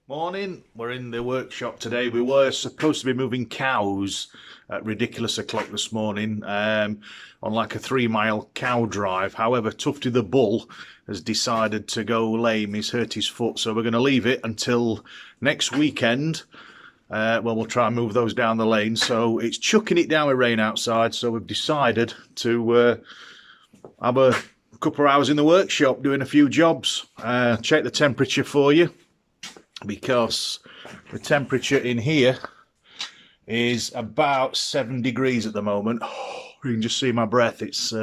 Morning, we're in the workshop today. We were supposed to be moving cows at ridiculous o'clock this morning on like a 3-mile cow drive. However, Tufty the bull has decided to go lame. He's hurt his foot, so we're going to leave it until next weekend. We'll try and move those down the lane. So it's chucking it down with rain outside, so we've decided to have a couple of hours in the workshop doing a few jobs. Check the temperature for you, because the temperature in here is about 7 degrees at the moment. You can just see my breath. It's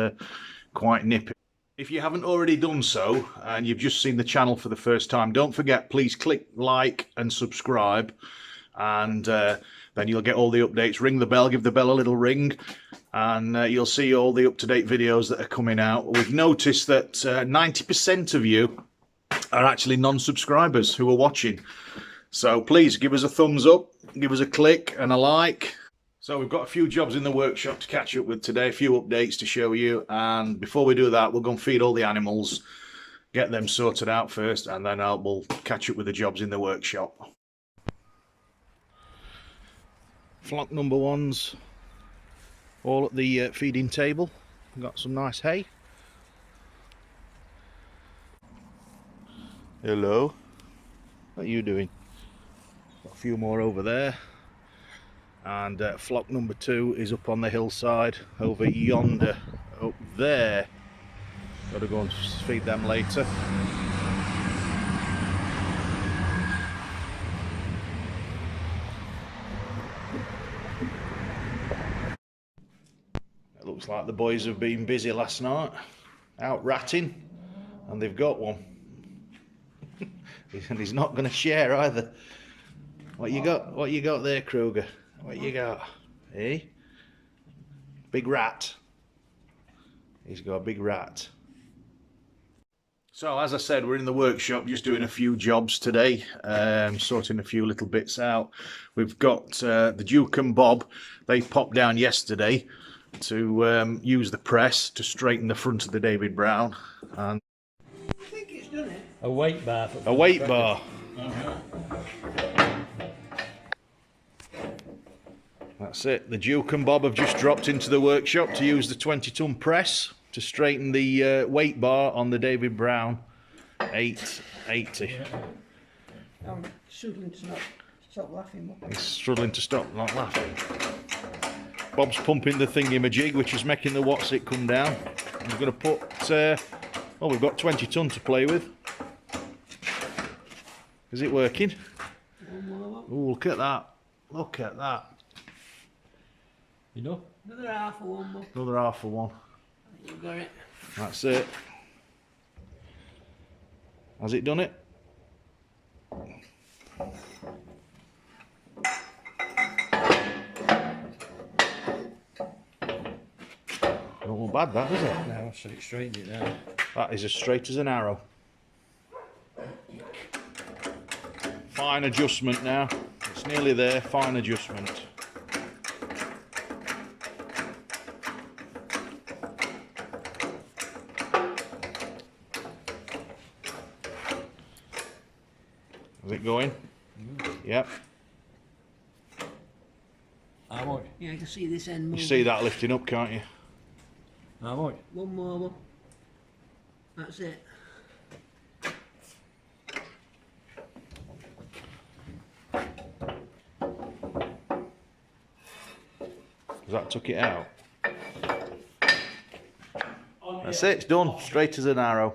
quite nippy. If you haven't already done so and you've just seen the channel for the first time, don't forget, please click like and subscribe, and then you'll get all the updates. Ring the bell, give the bell a little ring, and you'll see all the up-to-date videos that are coming out. We've noticed that 90% of you are actually non-subscribers who are watching, so please give us a thumbs up, give us a click and a like. So we've got a few jobs in the workshop to catch up with today, a few updates to show you, and before we do that, we'll go and feed all the animals, get them sorted out first, and then we'll catch up with the jobs in the workshop. Flock number one's all at the feeding table. We've got some nice hay. Hello, what are you doing? Got a few more over there, and flock number 2 is up on the hillside over yonder, up there. Got to go and feed them later. It looks like the boys have been busy last night, out ratting, and they've got one. And he's not going to share either. What you got? What you got there, Kruger? What you got? Eh? Big rat. He's got a big rat. So as I said, we're in the workshop just doing a few jobs today, sorting a few little bits out. We've got the Duke and Bob. They popped down yesterday to use the press to straighten the front of the David Brown. And I think it's done it. A weight bar. A weight bar. That's it. The Duke and Bob have just dropped into the workshop to use the 20-ton press to straighten the weight bar on the David Brown 880. I'm struggling to stop laughing. He's struggling to stop not laughing. Bob's pumping the thingy-majig, which is making the what's-it come down. We're going to put... well, we've got 20 ton to play with. Is it working? Oh, look at that. Look at that. You know? Another half of one more. Another half of one. You got it. That's it. Has it done it? Not bad, that, is it? No, so it straightened it now. That is as straight as an arrow. Fine adjustment now. It's nearly there. Fine adjustment. Is it going? Yep. How much? Yeah, I can see this end moving. You see that lifting up, can't you? How much? One more. That's it. That took it out. That's it, it's done. Straight as an arrow.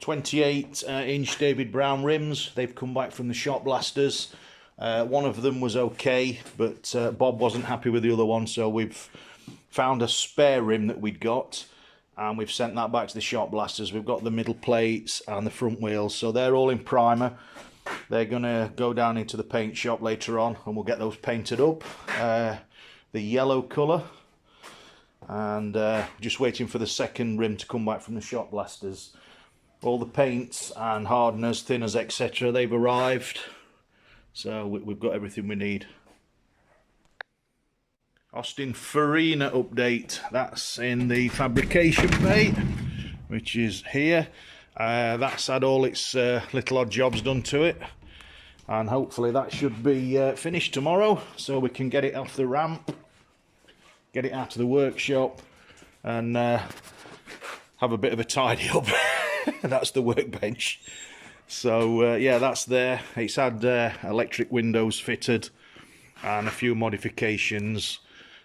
28-inch David Brown rims. They've come back from the shop blasters. One of them was okay, but Bob wasn't happy with the other one, so we've found a spare rim that we'd got, and we've sent that back to the shop blasters. We've got the middle plates and the front wheels, so they're all in primer. They're going to go down into the paint shop later on, and we'll get those painted up the yellow colour, and just waiting for the second rim to come back from the shop blasters. All the paints and hardeners, thinners, etc., they've arrived, so we've got everything we need. Austin Farina update. That's in the fabrication bay, which is here. That's had all its little odd jobs done to it, and hopefully that should be finished tomorrow, so we can get it off the ramp, get it out of the workshop, and have a bit of a tidy up. That's the workbench. So yeah, that's there. It's had electric windows fitted and a few modifications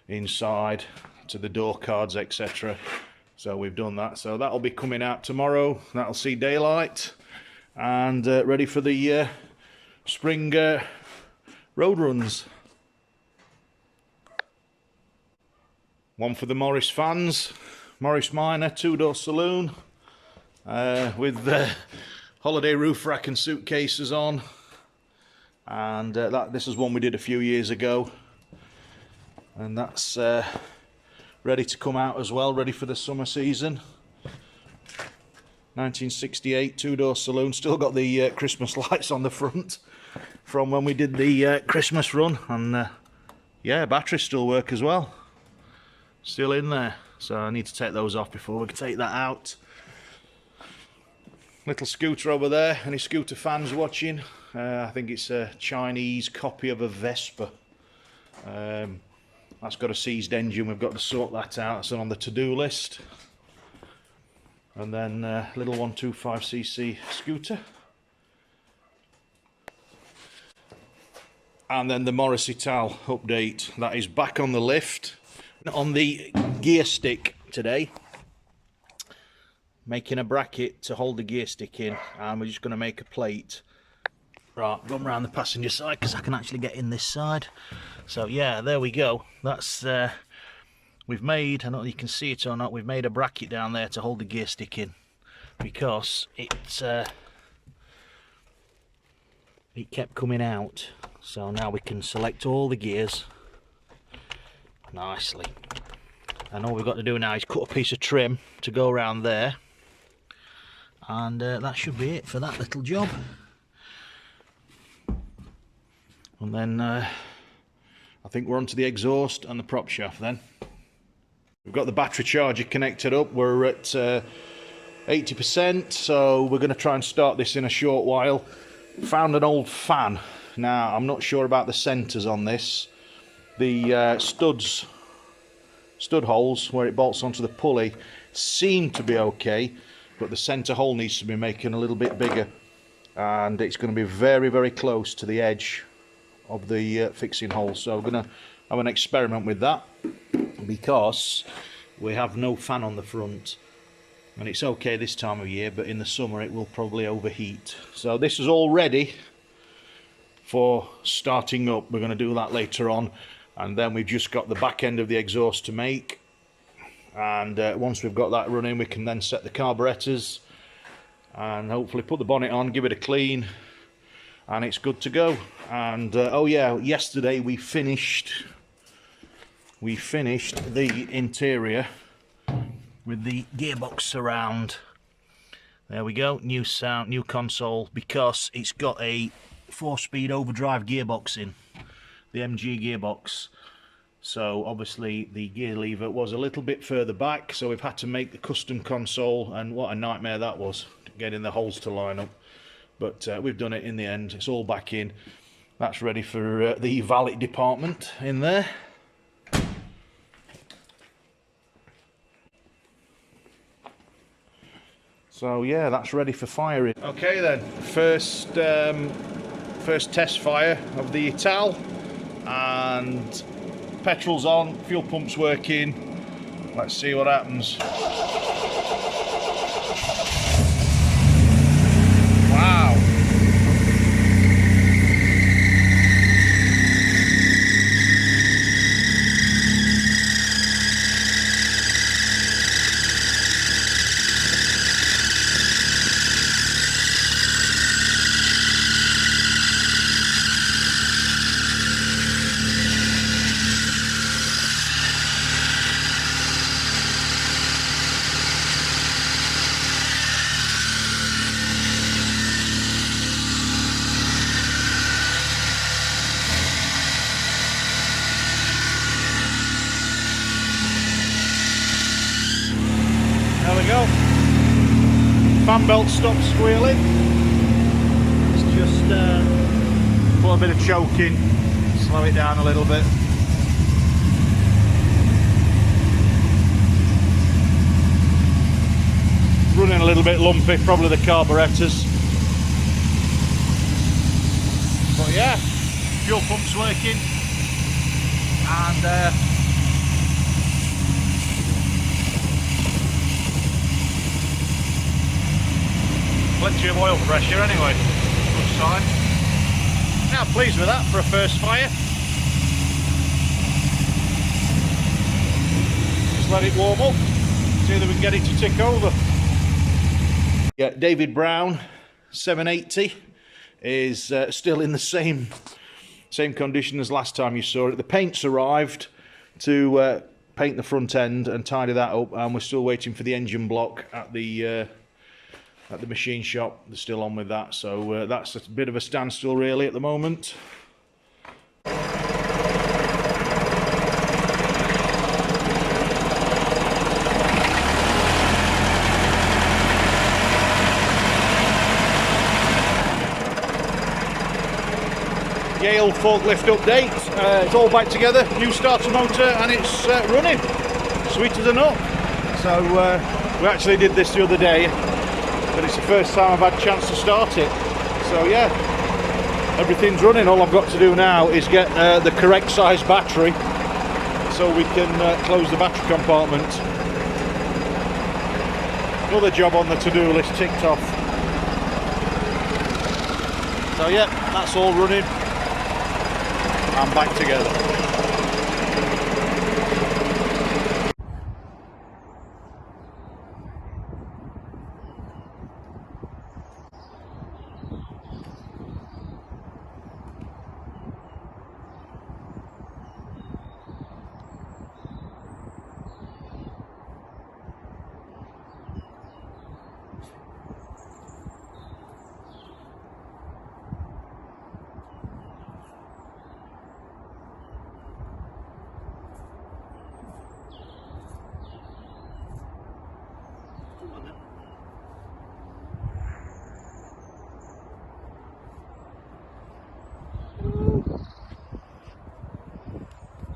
inside to the door cards, etc. So we've done that. So that'll be coming out tomorrow. That'll see daylight, and ready for the spring road runs. One for the Morris fans. Morris Minor 2-door saloon with the holiday roof rack and suitcases on, and this is one we did a few years ago, and that's ready to come out as well, ready for the summer season. 1968 2-door saloon, still got the Christmas lights on the front from when we did the Christmas run, and yeah, batteries still work as well, still in there, so I need to take those off before we can take that out. Little scooter over there, any scooter fans watching? I think it's a Chinese copy of a Vespa. That's got a seized engine, we've got to sort that out, that's on the to-do list. And then little 125cc scooter. And then the Morris Ital update, that is back on the lift. On the gear stick today, making a bracket to hold the gear stick in, and we're just going to make a plate. Right, run around the passenger side because I can actually get in this side. So yeah, there we go. That's we've made, I don't know if you can see it or not, we've made a bracket down there to hold the gear stick in, because it kept coming out. So now we can select all the gears nicely, and all we've got to do now is cut a piece of trim to go around there, and that should be it for that little job. And then I think we're onto the exhaust and the prop shaft then. We've got the battery charger connected up, we're at 80%, so we're going to try and start this in a short while. Found an old fan. Now I'm not sure about the centres on this. The stud holes where it bolts onto the pulley seem to be okay, but the centre hole needs to be making a little bit bigger, and it's going to be very, very close to the edge of the fixing hole. So we're going to have an experiment with that, because we have no fan on the front, and it's okay this time of year, but in the summer it will probably overheat. So this is all ready for starting up. We're going to do that later on, and then we've just got the back end of the exhaust to make, and once we've got that running, we can then set the carburetors and hopefully put the bonnet on, give it a clean, and it's good to go. And oh yeah, yesterday we finished the interior with the gearbox surround. There we go, new sound, new console, because it's got a 4-speed overdrive gearbox in, the MG gearbox. So obviously the gear lever was a little bit further back, so we've had to make the custom console, and what a nightmare that was, getting the holes to line up. But we've done it in the end, it's all back in. That's ready for the valet department in there. So yeah, that's ready for firing. Okay then, first test fire of the Ital, and petrol's on, fuel pump's working. Let's see what happens. Wow. fan belt stopped squealing. It's just put a bit of choke in, slow it down a little bit. Running a little bit lumpy, probably the carburetors. But yeah, fuel pump's working, and plenty of oil pressure anyway. Good sign. Now pleased with that for a first fire. Just let it warm up, see if we can get it to tick over. Yeah, David Brown 780 is still in the same condition as last time you saw it. The paint's arrived to paint the front end and tidy that up, and we're still waiting for the engine block at the machine shop. They're still on with that, so that's a bit of a standstill really at the moment. Yale forklift update. It's all back together, new starter motor, and it's running. Sweet as a nut. So we actually did this the other day, but it's the first time I've had a chance to start it. So yeah, everything's running. All I've got to do now is get the correct size battery so we can close the battery compartment. Another job on the to-do list ticked off. So yeah, that's all running. I'm back together.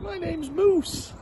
My name's Moose.